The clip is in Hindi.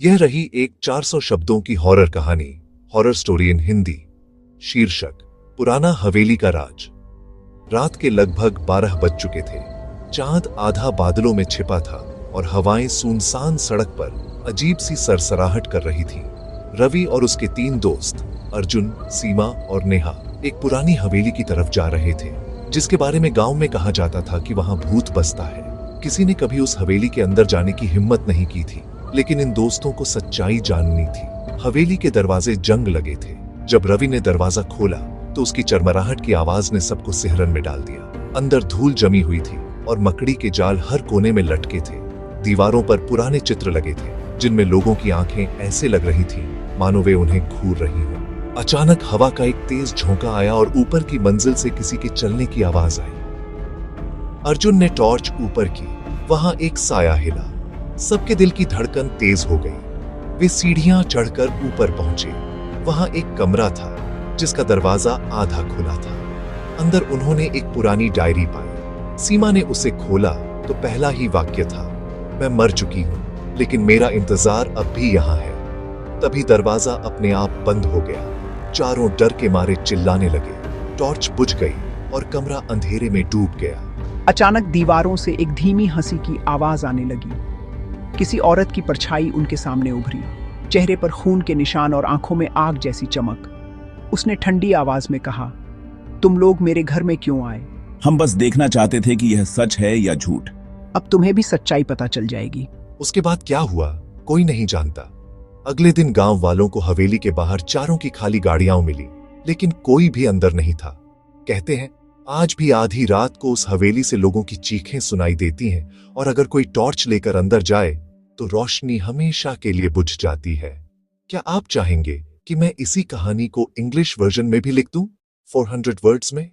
यह रही एक 400 शब्दों की हॉरर कहानी, हॉरर स्टोरी इन हिंदी। शीर्षक पुराना हवेली का राज। रात के लगभग 12 बज चुके थे। चांद आधा बादलों में छिपा था और हवाएं सुनसान सड़क पर अजीब सी सरसराहट कर रही थी। रवि और उसके 3 दोस्त अर्जुन, सीमा और नेहा एक पुरानी हवेली की तरफ जा रहे थे, जिसके बारे में गांव में कहा जाता था कि वहां भूत बसता है। किसी ने कभी उस हवेली के अंदर जाने की हिम्मत नहीं की थी, लेकिन इन दोस्तों को सच्चाई जाननी थी। हवेली के दरवाजे जंग लगे थे। जब रवि ने दरवाजा खोला तो उसकी चरमराहट की आवाज ने सबको सिहरन में डाल दिया। अंदर धूल जमी हुई थी और मकड़ी के जाल हर कोने में लटके थे। दीवारों पर पुराने चित्र लगे थे, जिनमें लोगों की आंखें ऐसे लग रही थी मानो वे उन्हें घूर रही हों। अचानक हवा का एक तेज झोंका आया और ऊपर की मंजिल से किसी के चलने की आवाज आई। अर्जुन ने टॉर्च ऊपर की। वहां एक साया हिला। सबके दिल की धड़कन तेज हो गई। वे सीढ़ियां चढ़कर ऊपर पहुंचे। वहां एक कमरा था जिसका दरवाजा आधा खुला था। अंदर उन्होंने एक पुरानी डायरी पाई। सीमा ने उसे खोला तो पहला ही वाक्य था, मैं मर चुकी हूं, लेकिन मेरा इंतजार अब भी यहां है। तभी दरवाजा अपने आप बंद हो गया। चारों डर के मारे चिल्लाने लगे। टॉर्च बुझ गई और कमरा अंधेरे में डूब गया। अचानक दीवारों से एक धीमी हंसी की आवाज आने लगी। किसी औरत की परछाई उनके सामने उभरी, चेहरे पर खून के निशान और आंखों में आग जैसी चमक। उसने ठंडी आवाज में कहा, तुम लोग मेरे घर में क्यों आए? हम बस देखना चाहते थे कि यह सच है या झूठ। अब तुम्हें भी सच्चाई पता चल जाएगी। उसके बाद क्या हुआ कोई नहीं जानता। अगले दिन गांव वालों को हवेली के बाहर चारों की खाली गाड़ियां मिली, लेकिन कोई भी अंदर नहीं था। कहते हैं आज भी आधी रात को उस हवेली से लोगों की चीखें सुनाई देती हैं, और अगर कोई टॉर्च लेकर अंदर जाए तो रोशनी हमेशा के लिए बुझ जाती है। क्या आप चाहेंगे कि मैं इसी कहानी को इंग्लिश वर्जन में भी लिख दूं 400 वर्ड्स में?